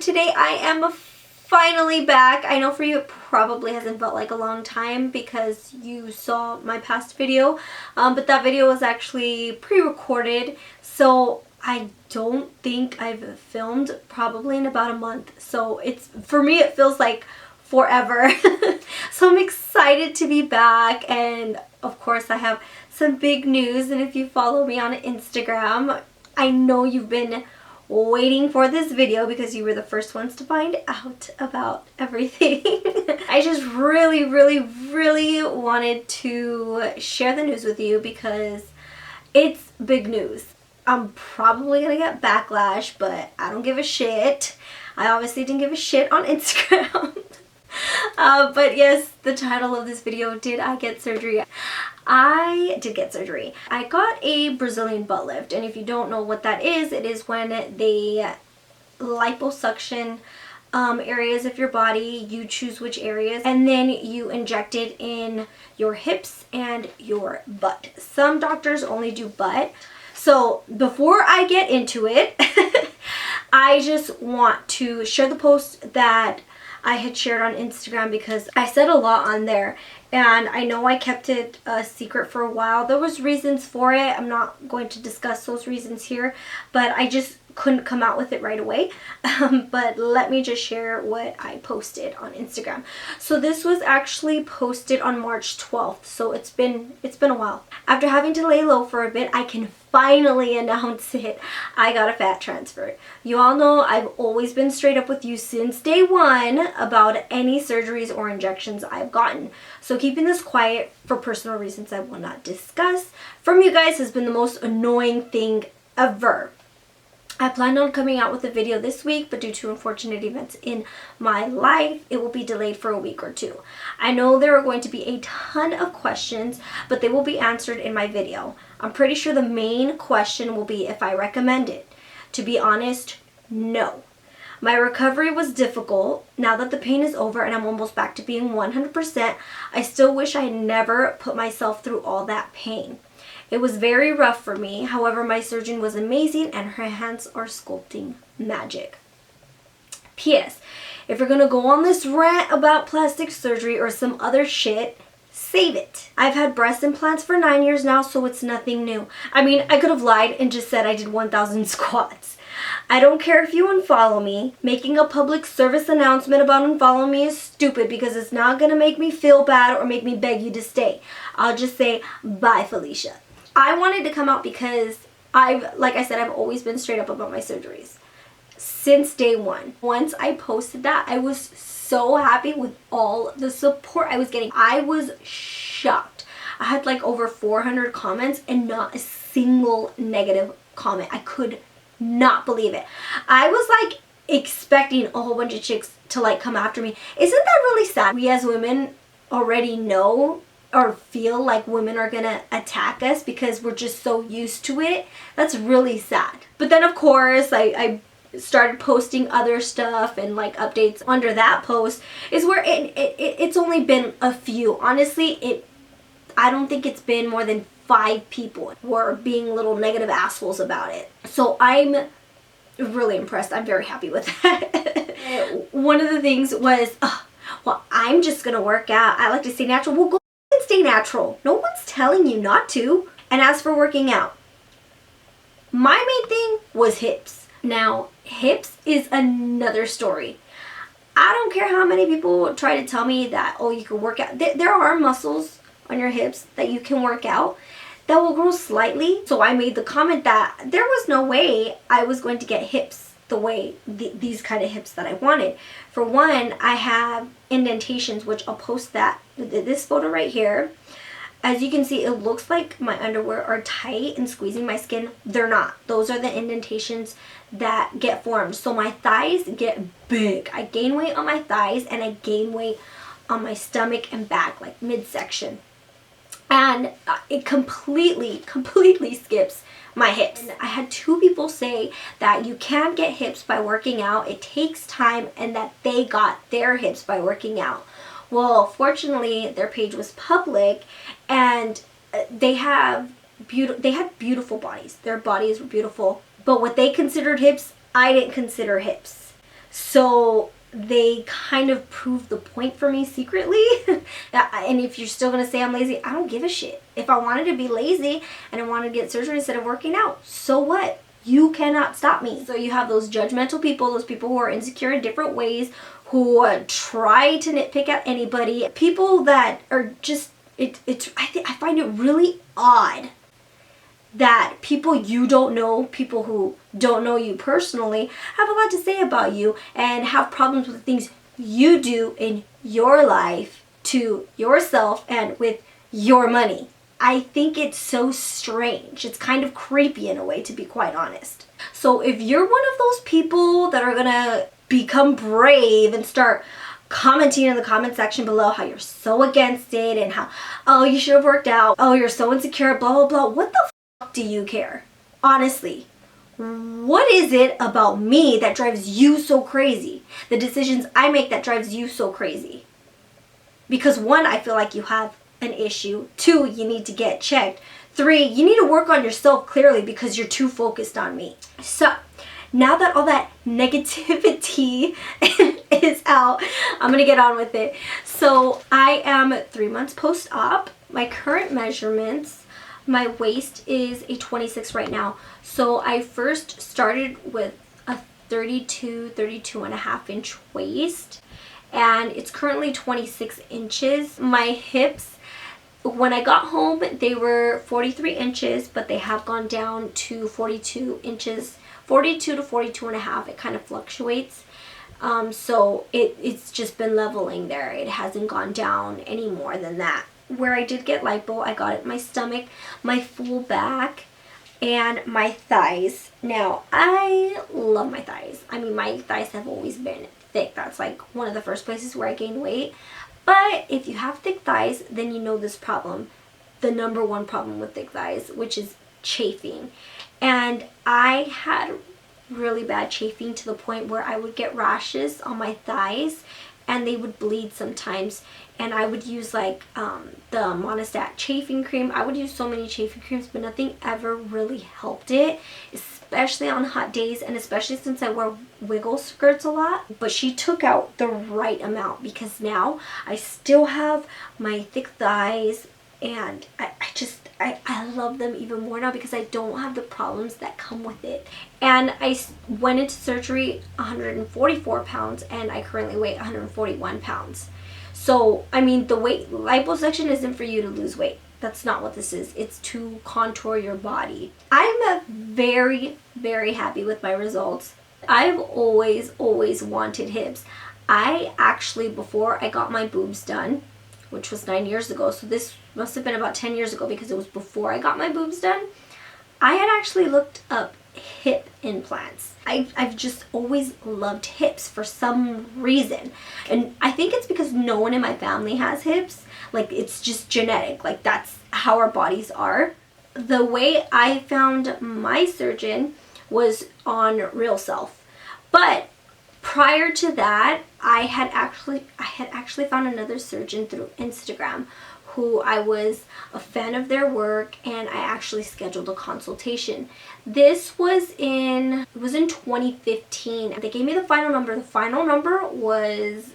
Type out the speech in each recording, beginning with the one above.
today I am finally back. I know for you it probably hasn't felt like a long time because you saw my past video, but that video was actually pre-recorded, so I don't think I've filmed probably in about a month. So it's, for me, it feels like forever. So I'm excited to be back, and of course I have some big news. And if you follow me on Instagram, I know you've been waiting for this video because you were the first ones to find out about everything. I just really wanted to share the news with you because it's big news. I'm probably gonna get backlash, but I don't give a shit. I obviously didn't give a shit on Instagram. But yes, the title of this video, did I get surgery? I did get surgery. I got a Brazilian butt lift, and if you don't know what that is, it is when they liposuction areas of your body. You choose which areas, and then you inject it in your hips and your butt. Some doctors only do butt. So before I get into it, I just want to share the post that I had shared on Instagram because I said a lot on there, and I know I kept it a secret for a while. There was reasons for it. I'm not going to discuss those reasons here, but I just couldn't come out with it right away. But let me just share what I posted on Instagram. So this was actually posted on March 12th, so it's been a while. After having to lay low for a bit, I can finally announce it. I got a fat transfer. You all know I've always been straight up with you since day one about any surgeries or injections I've gotten. So keeping this quiet for personal reasons I will not discuss from you guys has been the most annoying thing ever. I planned on coming out with a video this week, but due to unfortunate events in my life, it will be delayed for a week or two. I know there are going to be a ton of questions, but they will be answered in my video. I'm pretty sure the main question will be if I recommend it. To be honest, no. My recovery was difficult. Now that the pain is over and I'm almost back to being 100%, I still wish I had never put myself through all that pain. It was very rough for me. However, my surgeon was amazing and her hands are sculpting magic. P.S. If you're gonna go on this rant about plastic surgery or some other shit, save it. I've had breast implants for 9 years now, so it's nothing new. I mean, I could have lied and just said I did 1,000 squats. I don't care if you unfollow me. Making a public service announcement about unfollowing me is stupid because it's not gonna make me feel bad or make me beg you to stay. I'll just say, bye, Felicia. I wanted to come out because like I said, I've always been straight up about my surgeries since day one. Once I posted that, I was so happy with all the support I was getting. I was shocked. I had like over 400 comments and not a single negative comment. I could not believe it. I was like expecting a whole bunch of chicks to like come after me. Isn't that really sad? We as women already know or feel like women are gonna attack us because we're just so used to it. That's really sad. But then of course I started posting other stuff and like updates under that post is where it's only been a few. Honestly, I don't think it's been more than 5 people were being little negative assholes about it. So I'm really impressed. I'm very happy with that. One of the things was, well, I'm just gonna work out. I like to stay natural. Well, go and stay natural. No one's telling you not to. And as for working out, my main thing was hips. Now, hips is another story. I don't care how many people try to tell me that, oh, you can work out. There are muscles on your hips that you can work out that will grow slightly. So I made the comment that there was no way I was going to get hips the way these kind of hips that I wanted. For one, I have indentations, which I'll post that. This photo right here. As you can see, it looks like my underwear are tight and squeezing my skin. They're not. Those are the indentations that get formed. So my thighs get big. I gain weight on my thighs and I gain weight on my stomach and back, like midsection. And it completely skips my hips. And I had 2 people say that you can't get hips by working out. It takes time, and that they got their hips by working out. Well, fortunately, their page was public, and they had beautiful bodies. Their bodies were beautiful. But what they considered hips, I didn't consider hips. So they kind of prove the point for me secretly. And if you're still gonna say I'm lazy, I don't give a shit. If I wanted to be lazy and I wanted to get surgery instead of working out, so what? You cannot stop me. So you have those judgmental people, those people who are insecure in different ways, who try to nitpick at anybody, people that are just, I find it really odd that people you don't know, people who don't know you personally, have a lot to say about you and have problems with the things you do in your life to yourself and with your money. I think it's so strange. It's kind of creepy in a way, to be quite honest. So if you're one of those people that are gonna become brave and start commenting in the comment section below how you're so against it and how, oh, you should have worked out, oh, you're so insecure, blah, blah, blah, what the do you care? Honestly, what is it about me that drives you so crazy? The decisions I make that drives you so crazy? Because one, I feel like you have an issue. Two, you need to get checked. Three, you need to work on yourself clearly because you're too focused on me. So now that all that negativity is out, I'm gonna get on with it. So I am 3 months post-op. My current measurements, my waist is a 26 right now. So I first started with a 32 and a half inch waist, and it's currently 26 inches. My hips, when I got home, they were 43 inches, but they have gone down to 42 inches, 42 to 42 and a half. It kind of fluctuates. So it's just been leveling there. It hasn't gone down any more than that. Where I did get lipo, I got it my stomach, my full back, and my thighs. Now, I love my thighs. I mean, my thighs have always been thick. That's like one of the first places where I gained weight. But if you have thick thighs, then you know this problem. The number one problem with thick thighs, which is chafing. And I had really bad chafing to the point where I would get rashes on my thighs and they would bleed sometimes. And I would use like the Monistat chafing cream. I would use so many chafing creams, but nothing ever really helped it, especially on hot days, and especially since I wear wiggle skirts a lot. But she took out the right amount, because now I still have my thick thighs, and I love them even more now because I don't have the problems that come with it. And I went into surgery 144 pounds, and I currently weigh 141 pounds. So, I mean, the liposuction isn't for you to lose weight. That's not what this is. It's to contour your body. I'm very, very happy with my results. I've always wanted hips. I actually, before I got my boobs done, which was 9 years ago, so this must have been about 10 years ago because it was before I got my boobs done, I had actually looked up hip implants. I've just always loved hips for some reason, and I think it's because no one in my family has hips. Like, it's just genetic, like that's how our bodies are. The way I found my surgeon was on Real Self, but prior to that, I had actually found another surgeon through Instagram who I was a fan of their work, and I actually scheduled a consultation. This was in 2015. They gave me the final number. The final number was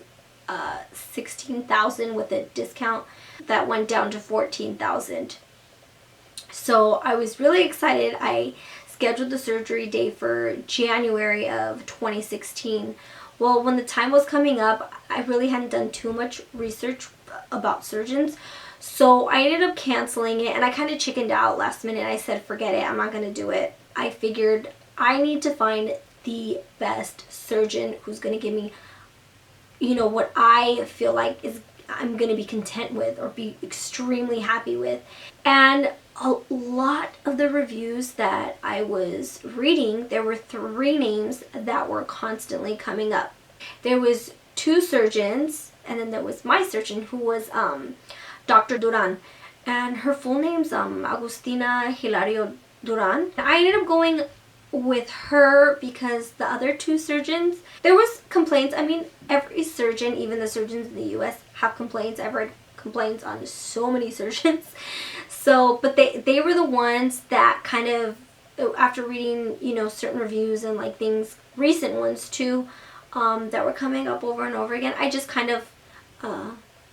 16,000 with a discount that went down to 14,000. So I was really excited. I scheduled the surgery day for January of 2016. Well, when the time was coming up, I really hadn't done too much research about surgeons, so I ended up canceling it, and I kind of chickened out last minute. I said, forget it, I'm not going to do it. I figured I need to find the best surgeon who's going to give me, you know, what I feel like I'm going to be content with or be extremely happy with. And a lot of the reviews that I was reading, there were 3 names that were constantly coming up. There was 2 surgeons, and then there was my surgeon, who was Dr. Duran, and her full name's Agustina Hilario Duran. I ended up going with her because the other 2 surgeons, there was complaints. I mean, every surgeon, even the surgeons in the US, have complaints. I've read complaints on so many surgeons. So, but they were the ones that kind of, after reading, you know, certain reviews and like things, recent ones too, that were coming up over and over again. I just kind of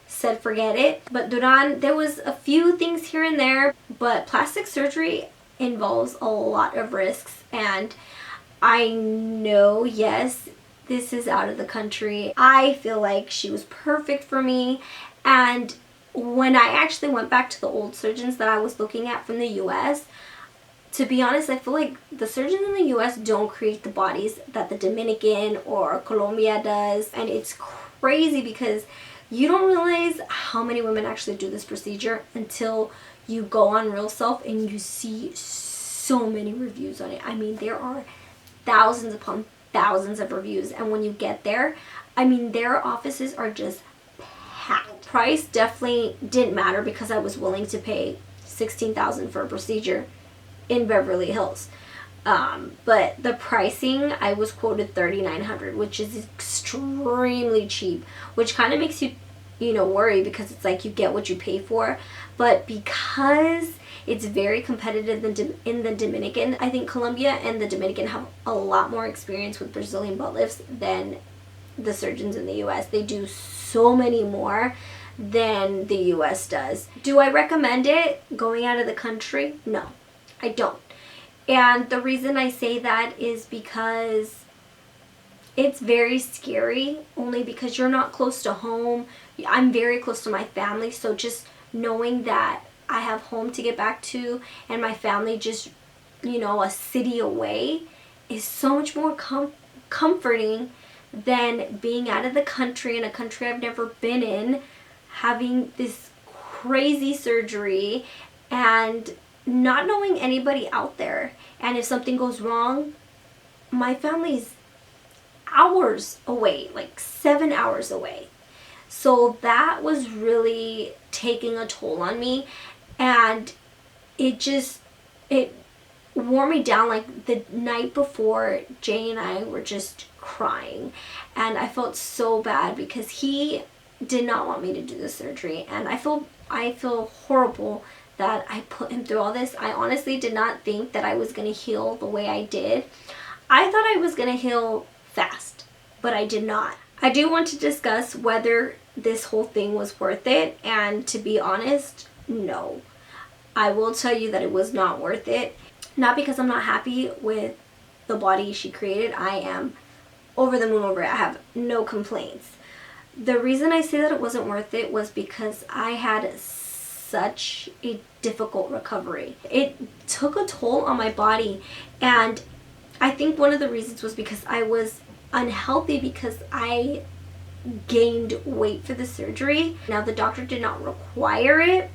said forget it. But Duran, there was a few things here and there, but plastic surgery involves a lot of risks, and I know, yes, this is out of the country. I feel like she was perfect for me, and when I actually went back to the old surgeons that I was looking at from the US, to be honest, I feel like the surgeons in the US don't create the bodies that the Dominican or Colombia does, and it's crazy because you don't realize how many women actually do this procedure until you go on Real Self and you see so many reviews on it. I mean, there are thousands upon thousands of reviews, and when you get there, I mean, their offices are just packed. Price definitely didn't matter because I was willing to pay $16,000 for a procedure in Beverly Hills. But the pricing, I was quoted $3,900, which is extremely cheap, which kind of makes you, worry, because it's like you get what you pay for. But because it's very competitive in the Dominican, I think Colombia and the Dominican have a lot more experience with Brazilian butt lifts than the surgeons in the US. They do so many more than the US does. Do I recommend it going out of the country? No, I don't. And the reason I say that is because it's very scary, only because you're not close to home. I'm very close to my family, so just knowing that I have home to get back to and my family just, a city away is so much more comforting than being out of the country, in a country I've never been in, having this crazy surgery and not knowing anybody out there. And if something goes wrong, my family's hours away, like 7 hours away. So that was really taking a toll on me, and it wore me down. Like the night before, Jay and I were just crying, and I felt so bad because he did not want me to do the surgery, and I feel horrible that I put him through all this. I honestly did not think that I was going to heal the way I did. I thought I was going to heal fast, but I did not. I do want to discuss whether this whole thing was worth it, and to be honest, no. I will tell you that it was not worth it. Not because I'm not happy with the body she created. I am over the moon over it. I have no complaints. The reason I say that it wasn't worth it was because I had such a difficult recovery. It took a toll on my body, and I think one of the reasons was because I was unhealthy, because I gained weight for the surgery. Now, the doctor did not require it.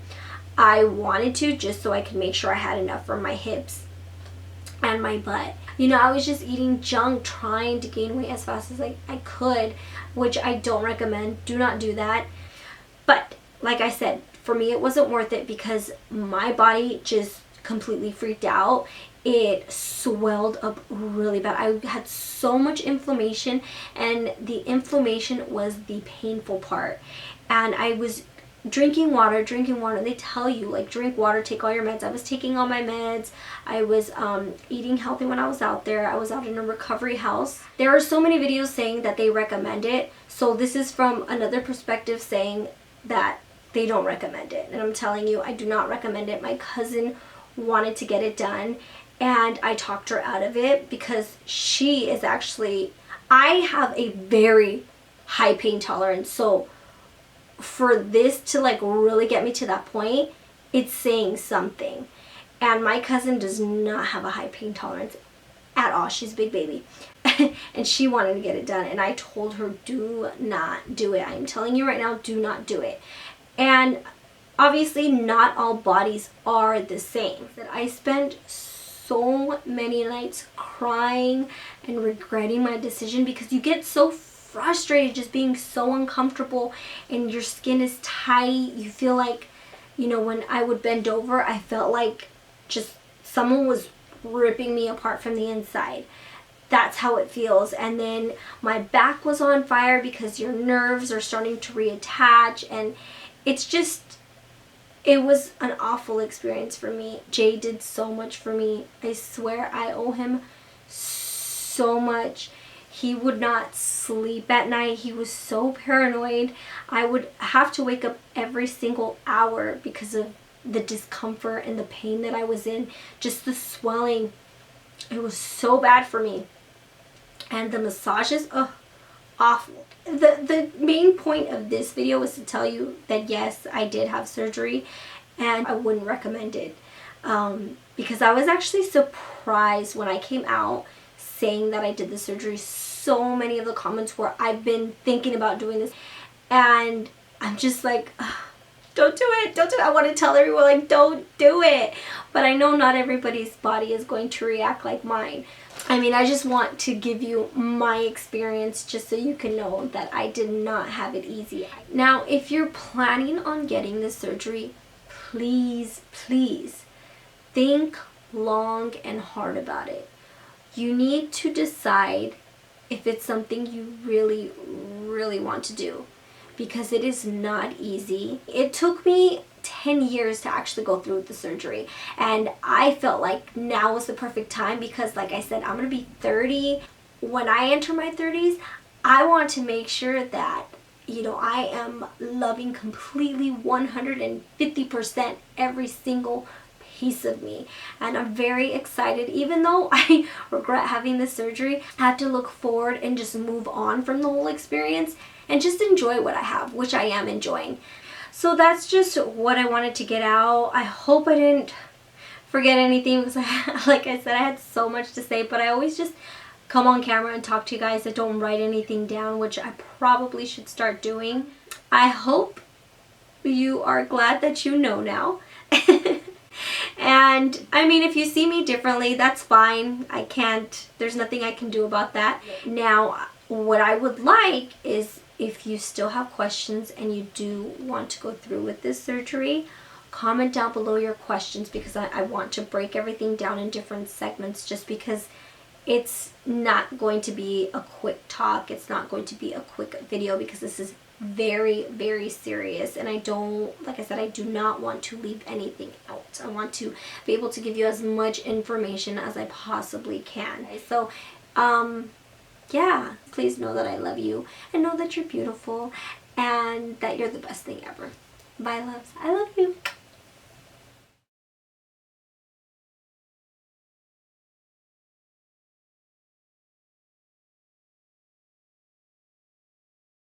I wanted to, just so I could make sure I had enough for my hips and my butt. I was just eating junk, trying to gain weight as fast as I could, which I don't recommend. Do not do that. But like I said, for me, it wasn't worth it because my body just completely freaked out. It swelled up really bad. I had so much inflammation, and the inflammation was the painful part. And I was drinking water. They tell you, like, drink water, take all your meds. I was taking all my meds. I was eating healthy when I was out there. I was out in a recovery house. There are so many videos saying that they recommend it. So this is from another perspective saying that they don't recommend it. And I'm telling you, I do not recommend it. My cousin wanted to get it done, and I talked her out of it because she is actually, I have a very high pain tolerance. So for this to like really get me to that point, it's saying something. And my cousin does not have a high pain tolerance at all. She's a big baby. And she wanted to get it done. And I told her, do not do it. I'm telling you right now, do not do it. And obviously not all bodies are the same. That I spent so many nights crying and regretting my decision because you get so frustrated just being so uncomfortable and your skin is tight. You feel like, when I would bend over, I felt like just someone was ripping me apart from the inside. That's how it feels. And then my back was on fire because your nerves are starting to reattach, and it was an awful experience for me. Jay did so much for me. I swear I owe him so much. He would not sleep at night. He was so paranoid. I would have to wake up every single hour because of the discomfort and the pain that I was in. Just the swelling. It was so bad for me. And the massages, oh, awful. The main point of this video was to tell you that yes, I did have surgery and I wouldn't recommend it. Because I was actually surprised when I came out saying that I did the surgery. So many of the comments were, I've been thinking about doing this, and I'm just like, don't do it, don't do it. I want to tell everyone, like, don't do it, but I know not everybody's body is going to react like mine. I mean, I just want to give you my experience just so you can know that I did not have it easy. Now, if you're planning on getting this surgery, please, please think long and hard about it. You need to decide if it's something you really, really want to do, because it is not easy. It took me 10 years to actually go through with the surgery, and I felt like now was the perfect time because, like I said, I'm going to be 30. When I enter my 30s, I want to make sure that, you know, I am loving completely 150% every single piece of me, and I'm very excited. Even though I regret having this surgery, I have to look forward and just move on from the whole experience and just enjoy what I have, which I am enjoying. So that's just what I wanted to get out. I hope I didn't forget anything because like I said, I had so much to say, but I always just come on camera and talk to you guys. I don't write anything down, which I probably should start doing. I hope you are glad that you know now. And I mean, if you see me differently, that's fine. I can't, there's nothing I can do about that. Now, what I would like is if you still have questions and you do want to go through with this surgery, comment down below your questions, because I want to break everything down in different segments, just because it's not going to be a quick talk. It's not going to be a quick video because this is very, very serious, and I don't, like I said, I do not want to leave anything out. I want to be able to give you as much information as I possibly can. So yeah, please know that I love you and know that you're beautiful and that you're the best thing ever. Bye, loves. I love you.